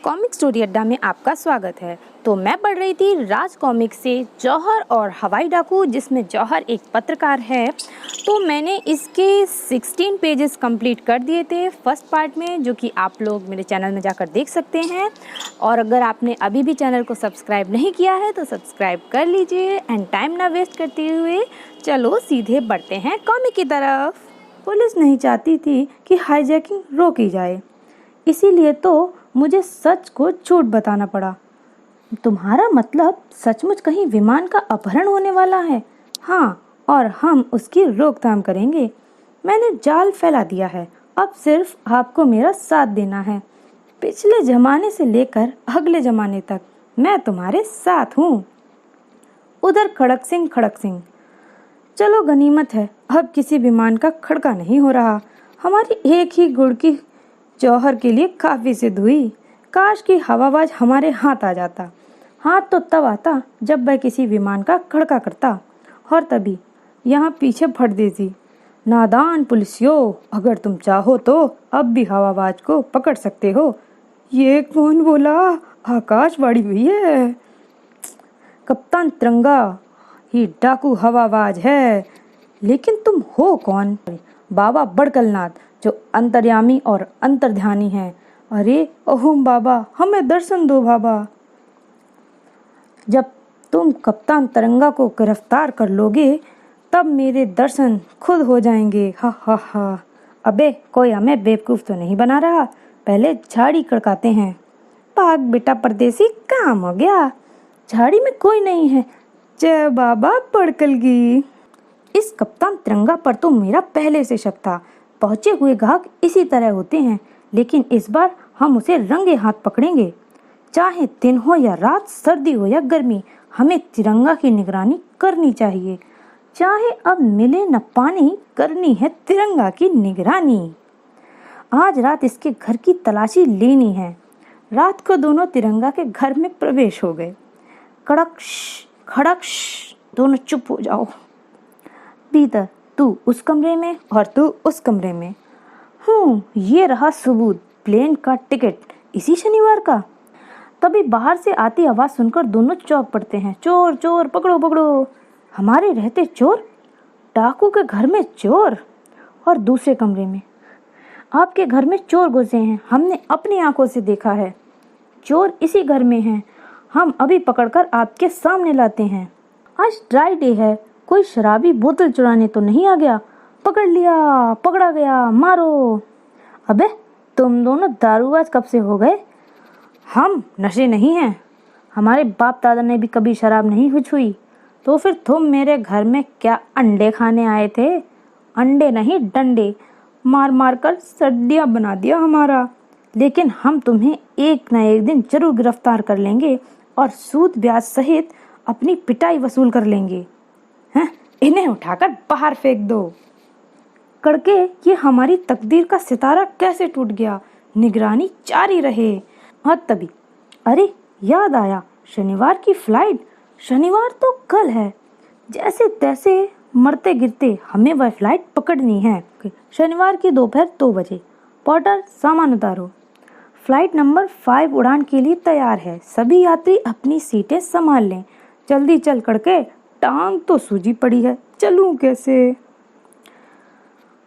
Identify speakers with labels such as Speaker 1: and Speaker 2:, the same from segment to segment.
Speaker 1: Comic story अड्डा में आपका स्वागत है। तो मैं पढ़ रही थी राज कॉमिक से जौहर और हवाई डाकू, जिसमें जौहर एक पत्रकार है। तो मैंने इसके 16 पेजेस कंप्लीट कर दिए थे फर्स्ट पार्ट में, जो कि आप लोग मेरे चैनल में जाकर देख सकते हैं। और अगर आपने अभी भी चैनल को सब्सक्राइब नहीं किया है तो सब्सक्राइब कर लीजिए। एंड टाइम ना वेस्ट करते हुए चलो सीधे बढ़ते हैं कॉमिक की तरफ। पुलिस नहीं चाहती थी कि हाईजैकिंग रोकी जाए, इसीलिए तो मुझे सच को झूठ बताना पड़ा। तुम्हारा मतलब सचमुच कहीं विमान का अपहरण होने वाला है? हाँ, और हम उसकी रोकथाम करेंगे। मैंने जाल फैला दिया है, अब सिर्फ आपको मेरा साथ देना है। पिछले जमाने से लेकर अगले जमाने तक मैं तुम्हारे साथ हूँ। उधर खड़क सिंह, चलो गनीमत है, अब किसी विमान का खड़का नहीं हो रहा। हमारी एक ही गुड़ की जौहर के लिए काफ़ी सिद्ध हुई। काश कि हवाबाज हमारे हाथ आ जाता। हाथ तो तब आता जब वह किसी विमान का खड़का करता, और तभी यहाँ पीछे फट देती। नादान पुलिसियों, अगर तुम चाहो तो अब भी हवाबाज को पकड़ सकते हो। ये कौन बोला? आकाशवाणी हुई है। कप्तान तिरंगा ही डाकू हवाबाज है। लेकिन तुम हो कौन? बाबा बड़कलनाथ, जो अंतर्यामी और अंतर्ध्यानी हैं। अरे ओम बाबा, हमें दर्शन दो बाबा। जब तुम कप्तान तिरंगा को गिरफ्तार कर लोगे तब मेरे दर्शन खुद हो जाएंगे। हा हा हा। अबे कोई हमें बेवकूफ़ तो नहीं बना रहा? पहले झाड़ी कड़काते हैं। भाग बेटा परदेसी, काम हो गया। झाड़ी में कोई नहीं है। जय बाबा बड़कलगी। इस कप्तान तिरंगा पर तो मेरा पहले से शक था। पहुंचे हुए ग्राहक इसी तरह होते हैं, लेकिन इस बार हम उसे रंगे हाथ पकड़ेंगे। चाहे दिन हो या रात, सर्दी हो या गर्मी, हमें तिरंगा की निगरानी करनी चाहिए। चाहे अब मिले न पानी, करनी है तिरंगा की निगरानी। आज रात इसके घर की तलाशी लेनी है। रात को दोनों तिरंगा के घर में प्रवेश हो गए। कड़क खड़क, दोनों चुप हो जाओ। भीतर, तू उस कमरे में और तू उस कमरे में। ये रहा सबूत, प्लेन का टिकट इसी शनिवार का। तभी बाहर से आती आवाज़ सुनकर दोनों चौंक पड़ते हैं। चोर चोर, पकड़ो पकड़ो। हमारे रहते चोर? डाकू के घर में चोर? और दूसरे कमरे में आपके घर में चोर घुसे हैं, हमने अपनी आंखों से देखा है। चोर इसी घर में हैं, हम अभी पकड़कर आपके सामने लाते हैं। आज ड्राई डे है, कोई शराबी बोतल चुराने तो नहीं आ गया? पकड़ लिया, पकड़ा गया, मारो। अबे तुम दोनों दारूबाज कब से हो गए? हम नशे नहीं हैं, हमारे बाप दादा ने भी कभी शराब नहीं हुई। तो फिर तुम मेरे घर में क्या अंडे खाने आए थे? अंडे नहीं, डंडे मार मार कर सड्डियाँ बना दिया हमारा। लेकिन हम तुम्हें एक न एक दिन जरूर गिरफ्तार कर लेंगे और सूद ब्याज सहित अपनी पिटाई वसूल कर लेंगे। हैं? इन्हें उठाकर बाहर फेंक दो। कड़के, ये हमारी तकदीर का सितारा कैसे टूट गया? निगरानी जारी रहे। और तभी अरे याद आया, शनिवार की फ्लाइट। शनिवार तो कल है। जैसे तैसे मरते गिरते हमें वह फ्लाइट पकड़नी है। शनिवार की दोपहर 2 बजे। पोर्टर, सामान उतारो। फ्लाइट नंबर 5 उड़ान के लिए तैयार है। सभी यात्री अपनी सीटें संभाल लें। जल्दी चल कड़के, टांग तो सूजी पड़ी है, चलूं कैसे?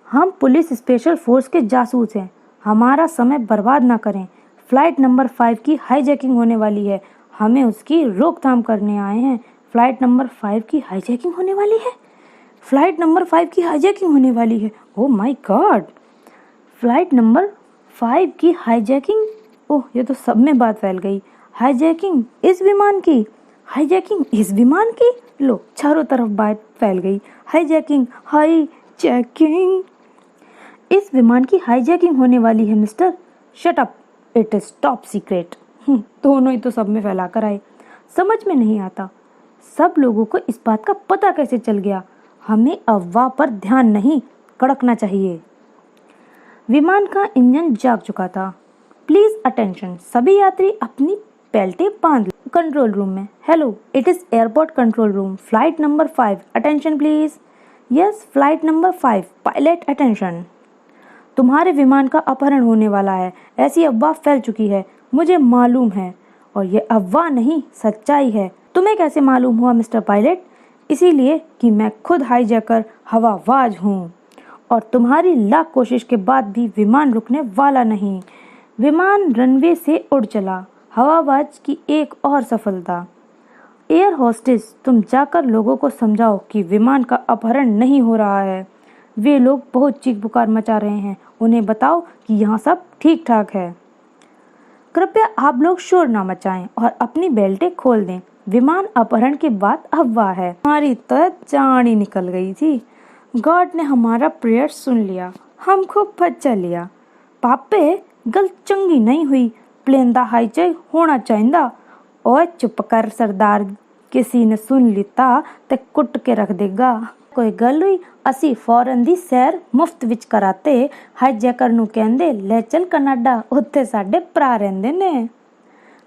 Speaker 1: हम पुलिस स्पेशल फोर्स के जासूस हैं, हमारा समय बर्बाद ना करें। फ्लाइट नंबर 5 की हाईजैकिंग होने वाली है, हमें उसकी रोकथाम करने आए हैं। फ्लाइट नंबर 5 की हाईजैकिंग होने वाली है? फ्लाइट नंबर 5 की हाईजैकिंग होने वाली है? Oh my God! Flight number 5 की हाईजैकिंग? ओह, ये तो सब में बात फैल गई। हाईजैकिंग इस विमान की, हाईजैकिंग इस विमान की। लो, चारों तरफ बात फैल गई। Hijacking, hijacking. इस विमान की हाईजैकिंग होने वाली है mister. Shut up, it is top secret. दोनों ही तो सब में फैला कर आए। समझ में नहीं आता सब लोगों को इस बात का पता कैसे चल गया। हमें अफवाह पर ध्यान नहीं कड़कना चाहिए। विमान का इंजन जाग चुका था। प्लीज अटेंशन, सभी यात्री अपनी बेल्टें बांध लें। कंट्रोल रूम में, hello, it is airport control room, flight number 5, attention please. Yes, flight number 5, pilot attention. तुम्हारे विमान का अपहरण होने वाला है, ऐसी अफवाह फैल चुकी है। मुझे मालूम है, और ये अफवाह नहीं सच्चाई है। तुम्हें कैसे मालूम हुआ मिस्टर पायलट? इसीलिए कि मैं खुद हाईजैकर हवाबाज हूँ, और तुम्हारी लाख कोशिश के बाद भी विमान रुकने वाला नहीं। विमान रनवे से उड़ चला। हवाबाज की एक और सफलता। एयर होस्टेस, तुम जाकर लोगों को समझाओ कि विमान का अपहरण नहीं हो रहा है। वे लोग बहुत चीख पुकार मचा रहे हैं। उन्हें बताओ कि यहाँ सब ठीक ठाक है। कृपया आप लोग शोर ना मचाएं और अपनी बेल्टें खोल दें। विमान अपहरण की बात अफवाह है। हमारी तो जान ही निकल गई थी। गॉड ने हमारा प्रेयर सुन लिया। हम खूब बचा लिया। पापे गल चंगी नहीं हुई। प्लेन दा हाईजैक होना चाहिए। ओए चुप कर सरदार, किसी ने सुन लिता ते कुट के रख देगा। कोई गल हुई, असी फौरन दी सैर मुफ्त विच कराते। हाईजैकर नू कहंदे ले चल कनाडा, उत्थे साडे भरा रहिंदे ने।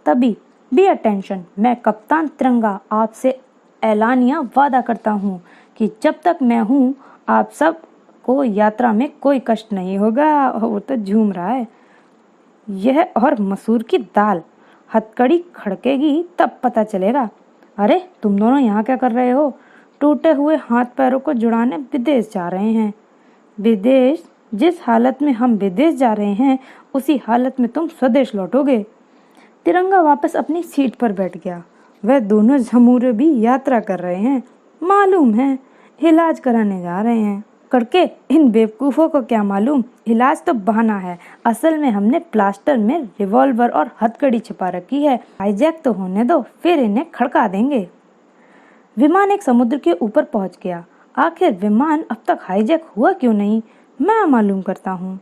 Speaker 1: तभी बी अटेंशन, मैं कप्तान तिरंगा आपसे ऐलानिया वादा करता हूँ कि जब तक मैं हूँ आप सब को यात्रा में कोई कष्ट नहीं होगा। वो तो झूम रहा है। यह और मसूर की दाल, हथकड़ी खड़केगी तब पता चलेगा। अरे तुम दोनों यहाँ क्या कर रहे हो? टूटे हुए हाथ पैरों को जुड़ाने विदेश जा रहे हैं। विदेश? जिस हालत में हम विदेश जा रहे हैं उसी हालत में तुम स्वदेश लौटोगे। तिरंगा वापस अपनी सीट पर बैठ गया। वह दोनों झमूरे भी यात्रा कर रहे हैं। मालूम है इलाज कराने जा रहे हैं। करके इन बेवकूफ़ों को क्या मालूम, इलाज तो बहाना है। असल में हमने प्लास्टर में रिवॉल्वर और हथकड़ी छिपा रखी है। हाईजैक तो होने दो, फिर इन्हें खड़का देंगे। विमान एक समुद्र के ऊपर पहुंच गया। आखिर विमान अब तक हाईजैक हुआ क्यों नहीं, मैं मालूम करता हूँ।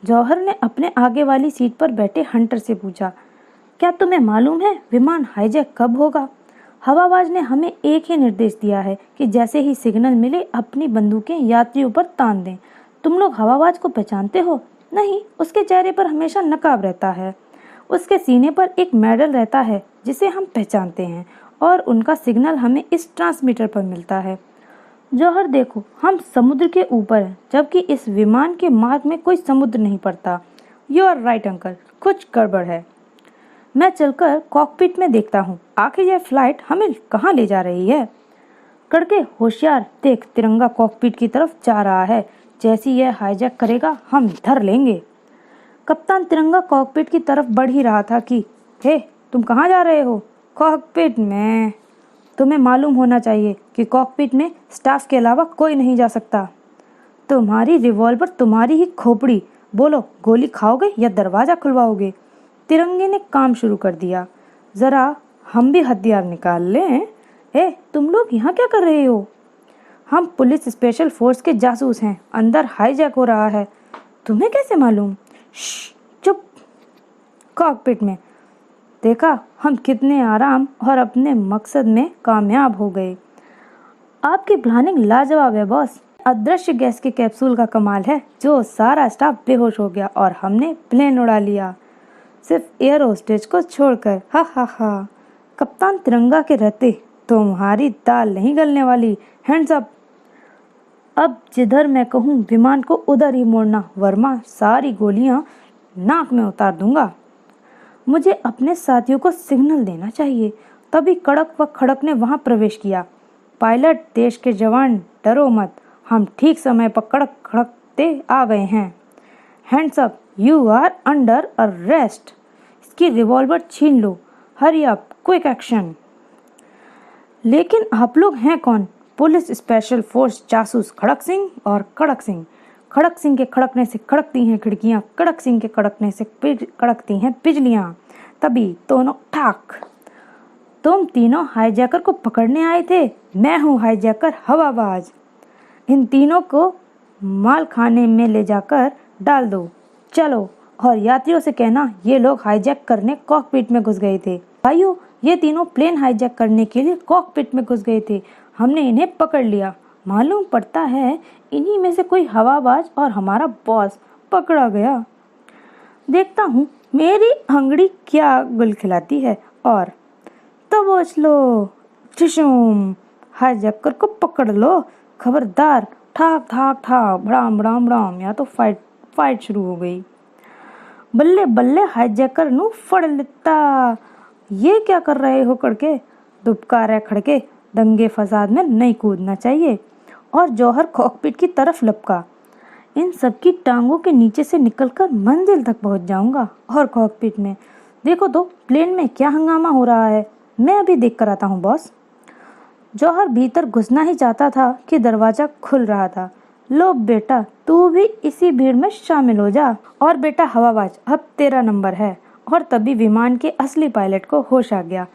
Speaker 1: जौहर ने अपने आगे वाली सीट पर बैठे हंटर से पूछा, क्या तुम्हें मालूम है विमान हाईजैक कब होगा? हवाबाज ने हमें एक ही निर्देश दिया है कि जैसे ही सिग्नल मिले अपनी बंदूकें यात्रियों पर तान दें। तुम लोग हवाबाज को पहचानते हो? नहीं, उसके चेहरे पर हमेशा नकाब रहता है। उसके सीने पर एक मेडल रहता है जिसे हम पहचानते हैं, और उनका सिग्नल हमें इस ट्रांसमीटर पर मिलता है। जौहर देखो, हम समुद्र के ऊपर हैं, जबकि इस विमान के मार्ग में कोई समुद्र नहीं पड़ता। यू आर राइट अंकल, कुछ गड़बड़ है। मैं चलकर कॉकपिट में देखता हूँ, आखिर यह फ्लाइट हमें कहाँ ले जा रही है। करके होशियार, देख तिरंगा कॉकपिट की तरफ जा रहा है। जैसी यह हाईजैक करेगा हम धर लेंगे। कप्तान तिरंगा कॉकपिट की तरफ बढ़ ही रहा था कि हे, तुम कहाँ जा रहे हो? कॉकपिट में? तुम्हें मालूम होना चाहिए कि कॉकपिट में स्टाफ के अलावा कोई नहीं जा सकता। तुम्हारी रिवॉल्वर तुम्हारी ही खोपड़ी। बोलो, गोली खाओगे या दरवाजा खुलवाओगे? तिरंगे ने काम शुरू कर दिया। जरा हम भी हथियार निकाल लें। तुम लोग यहाँ क्या कर रहे हो? हम पुलिस स्पेशल फोर्स के जासूस हैं। अंदर हाईजैक हो रहा है। तुम्हें कैसे मालूम? चुप। कॉकपिट में देखा, हम कितने आराम और अपने मकसद में कामयाब हो गए। आपकी प्लानिंग लाजवाब है बॉस। अदृश्य गैस के कैप्सूल का कमाल है, जो सारा स्टाफ बेहोश हो गया और हमने प्लेन उड़ा लिया, सिर्फ एयर होस्टेज को छोड़कर। हा हा हा। कप्तान तिरंगा के रहते तुम्हारी दाल नहीं गलने वाली। Hands up. अब जिधर मैं कहूँ विमान को उधर ही मोड़ना, वरना सारी गोलियां नाक में उतार दूंगा। मुझे अपने साथियों को सिग्नल देना चाहिए। तभी कड़क व खड़क ने वहां प्रवेश किया। पायलट, देश के जवान, डरो मत, हम ठीक समय पर कड़क खड़कते आ गए हैं। Hands up, you are under arrest. इसकी रिवॉल्वर छीन लो। Hurry up, quick action. लेकिन आप लोग हैं कौन? पुलिस स्पेशल फोर्स जासूस खड़क सिंह और कड़क सिंह। खड़क सिंह के खड़कने से खड़कती हैं खिड़कियां, कड़क सिंह के कड़कने से कड़कती हैं बिजलियां। तभी दोनों ठाक। तुम तीनों हाईजैकर को पकड़ने आए थे। मैं हूँ हाईजैकर हवाबाज। इन तीनों को माल खाने में ले जाकर डाल दो। चलो, और यात्रियों से कहना ये लोग हाईजैक करने कॉकपिट में घुस गए थे। भाइयों, ये तीनों प्लेन हाईजैक करने के लिए कॉकपिट में घुस गए थे। हमने इन्हें पकड़ लिया। मालूम पड़ता है इन्हीं में से कोई हवाबाज और हमारा बॉस पकड़ा गया। देखता हूँ मेरी अंगड़ी क्या गुल खिलाती है। और तो बोझ लो, ठिशुम, हाईजैकर को पकड़ लो। खबरदार, ठाक ठाक ठाक, भड़ाम भड़ाम भड़ाम। या तो फाइट शुरू हो गई। बल्ले बल्ले हाईजैकर नू फड़ लेता। ये क्या कर रहे हो कड़के, दुबकारे खड़के, दंगे फसाद में नहीं कूदना चाहिए। और जौहर कॉकपिट की तरफ लपका। इन सबकी टांगों के नीचे से निकलकर मंजिल तक पहुंच जाऊंगा। और कॉकपिट में देखो तो प्लेन में क्या हंगामा हो रहा है, मैं अभी देख कर आता हूँ बॉस। जौहर भीतर घुसना ही चाहता था कि दरवाजा खुल रहा था। लो बेटा, तू भी इसी भीड़ में शामिल हो जा। और बेटा हवाबाज, अब तेरा नंबर है। और तभी विमान के असली पायलट को होश आ गया।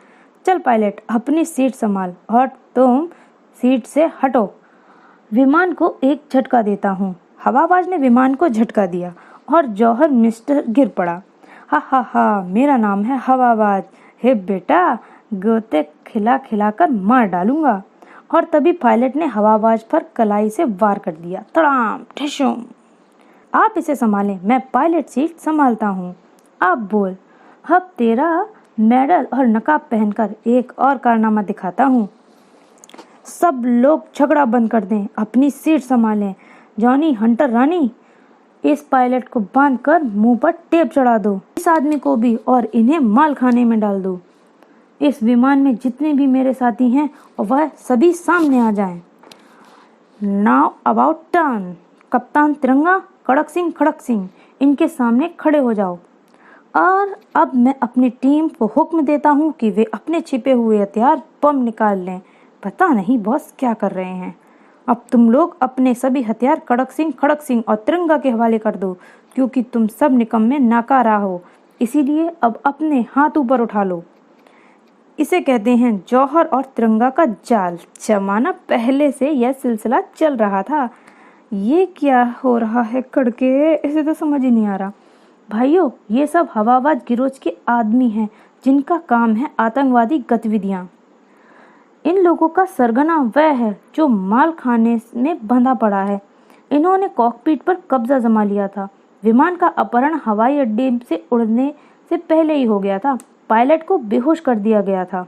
Speaker 1: चल पायलट, अपनी सीट संभाल और तुम सीट से हटो, विमान को एक झटका देता हूँ। हवाबाज ने विमान को झटका दिया और जौहर मिस्टर गिर पड़ा। हा हा हा, मेरा नाम है हवाबाज। हे बेटा, गोते खिला खिला कर मार डालूंगा। और तभी पायलट ने हवाबाज पर कलाई से वार कर दिया। तड़ाम ठिशुम। आप इसे संभालें, मैं पायलट सीट संभालता हूँ। आप बोल। अब तेरा मेडल और नकाब पहनकर एक और कारनामा दिखाता हूँ। सब लोग झगड़ा बंद कर दें, अपनी सीट संभालें। जॉनी, हंटर, रानी, इस पायलट को बांधकर मुंह पर टेप चढ़ा दो, इस आदमी को भी, और इन्हें माल खाने में डाल दो। इस विमान में जितने भी मेरे साथी हैं वह सभी सामने आ जाएं। Now about turn. कप्तान तिरंगा, खड़क सिंह, इनके सामने खड़े हो जाओ। और अब मैं अपनी टीम को हुक्म देता हूँ कि वे अपने छिपे हुए हथियार बम निकाल लें। पता नहीं बॉस क्या कर रहे हैं। अब तुम लोग अपने सभी हथियार खड़क सिंह और तिरंगा के हवाले कर दो, क्योंकि तुम सब निकम्मे नाकारा हो। इसीलिए अब अपने हाथ ऊपर उठा लो। इसे कहते हैं जौहर और तिरंगा का जाल। जमाना पहले से यह सिलसिला चल रहा था। ये क्या हो रहा है कड़के, इसे तो समझ ही नहीं आ रहा। भाइयों, ये सब हवाबाज गिरोज के आदमी हैं जिनका काम है आतंकवादी गतिविधियां। इन लोगों का सरगना वह है जो माल खाने में बंधा पड़ा है। इन्होंने कॉकपिट पर कब्जा जमा लिया था। विमान का अपहरण हवाई अड्डे से उड़ने से पहले ही हो गया था। पायलट को बेहोश कर दिया गया था।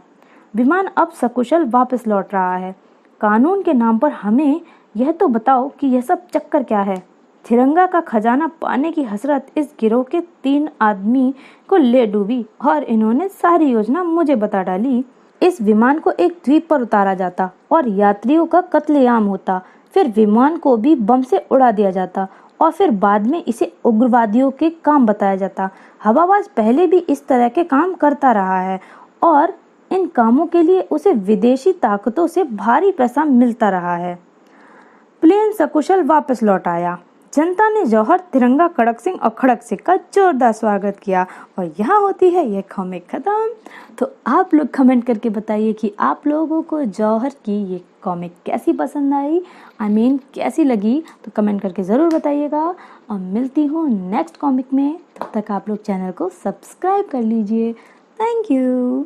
Speaker 1: विमान अब सकुशल वापस लौट रहा है। कानून के नाम पर हमें यह तो बताओ कि यह सब चक्कर क्या है। तिरंगा का खजाना पाने की हसरत इस गिरोह के 3 आदमी को ले डूबी और इन्होंने सारी योजना मुझे बता डाली। इस विमान को एक द्वीप पर उतारा जाता और यात्रियों का कत्लेआम होता। फिर विमान को भी बम से उड़ा दिया जाता और फिर बाद में इसे उग्रवादियों के काम बताया जाता। हवाबाज पहले भी इस तरह के काम करता रहा है और इन कामों के लिए उसे विदेशी ताकतों से भारी पैसा मिलता रहा है। प्लेन सकुशल वापस लौट आया। जनता ने जौहर, तिरंगा, खड़क सिंह का जोरदार स्वागत किया। और यहाँ होती है यह कॉमिक खत्म। तो आप लोग कमेंट करके बताइए कि आप लोगों को जौहर की ये कॉमिक कैसी पसंद आई, कैसी लगी। तो कमेंट करके ज़रूर बताइएगा। और मिलती हूँ नेक्स्ट कॉमिक में। तब तक आप लोग चैनल को सब्सक्राइब कर लीजिए। Thank you.